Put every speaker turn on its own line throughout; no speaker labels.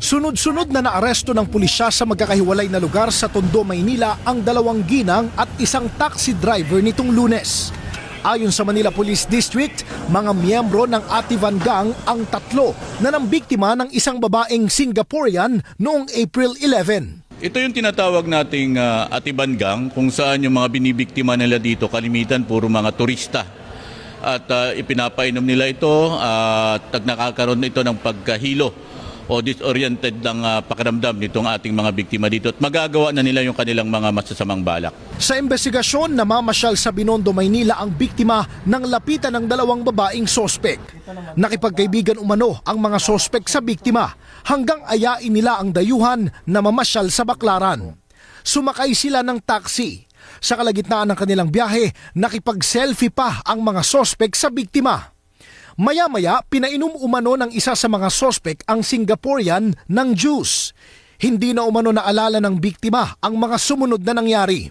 Sunod-sunod na naaresto ng pulisya sa magkakahiwalay na lugar sa Tondo, Maynila ang 2 ginang at isang taxi driver nitong Lunes. Ayon sa Manila Police District, mga miyembro ng Ativan Gang ang 3 na nambiktima ng isang babaeng Singaporean noong April 11.
Ito yung tinatawag nating Ativan Gang, kung saan yung mga binibiktima nila dito kalimitan puro mga turista. At ipinapainom nila ito at nakakaroon ito ng pagkahilo o disoriented ng pakiramdam nitong ating mga biktima dito at magagawa na nila yung kanilang mga masasamang balak.
Sa investigasyon, namamasyal sa Binondo, Maynila ang biktima ng lapitan ng 2 babaeng sospek. Nakipagkaibigan umano ang mga sospek sa biktima hanggang ayain nila ang dayuhan na mamasyal sa Baclaran. Sumakay sila ng taxi. Sa kalagitnaan ng kanilang biyahe, nakipag-selfie pa ang mga sospek sa biktima. Maya-maya, pinainom umano ng isa sa mga sospek ang Singaporean ng juice. Hindi na umano naalala ng biktima ang mga sumunod na nangyari.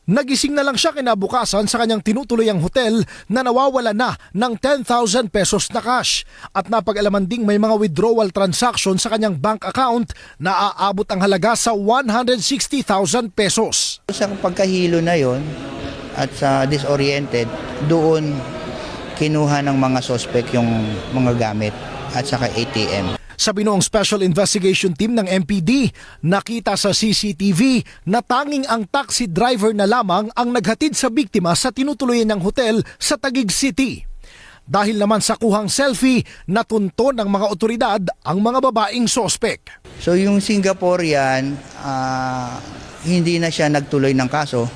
Nagising na lang siya kinabukasan sa kanyang tinutuluyang hotel na nawawala na ng 10,000 pesos na cash at napag-alaman ding may mga withdrawal transaction sa kanyang bank account na aabot ang halaga sa 160,000 pesos.
Sa pagkahilo na yon at sa disoriented, doon kinuha ng mga suspect yung mga gamit at saka ATM.
Sa binuong Special Investigation Team ng MPD, nakita sa CCTV na tanging ang taxi driver na lamang ang naghatid sa biktima sa tinutuluyan ng hotel sa Taguig City. Dahil naman sa kuhang selfie, natunto ng mga otoridad ang mga babaeng sospek.
So yung Singaporean, hindi na siya nagtuloy ng kaso.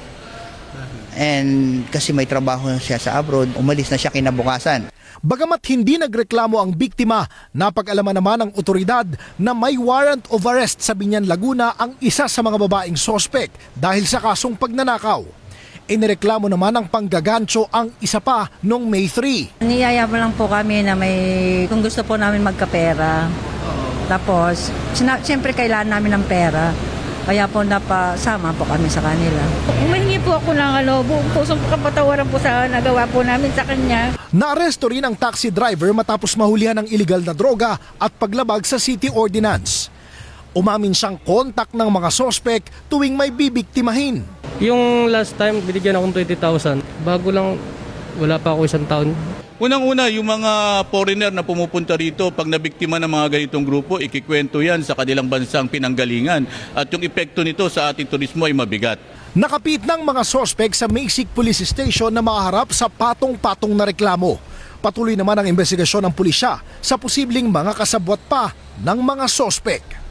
And kasi may trabaho siya sa abroad, umalis na siya kinabukasan.
Bagamat hindi nagreklamo ang biktima, napag-alaman naman ng otoridad na may warrant of arrest sa Biñan, Laguna ang isa sa mga babaeng sospek dahil sa kasong pagnanakaw. Inireklamo naman ng panggagancho ang isa pa noong May 3.
Niyaya mo lang po kami na kung gusto po namin magkapera. Tapos, siyempre kailangan namin ng pera. Kaya po napasama po kami sa kanila.
Humingi po ako ng buong pusong kapatawaran po sa nagawa po namin sa kanya.
Naaresto rin ang taxi driver matapos mahulihan ng iligal na droga at paglabag sa city ordinance. Umamin siyang kontak ng mga sospek tuwing may bibiktimahin.
Yung last time, binigyan akong 20,000. Bago lang, wala pa ako 1 taon.
Unang-una, yung mga foreigner na pumupunta rito, pag nabiktima ng mga ganitong grupo, ikikwento yan sa kanilang bansang pinanggalingan. At yung epekto nito sa ating turismo ay mabigat.
Nakapit ng mga sospek sa Maysik Police Station na maharap sa patong-patong na reklamo. Patuloy naman ang investigasyon ng pulisya sa posibleng mga kasabwat pa ng mga sospek.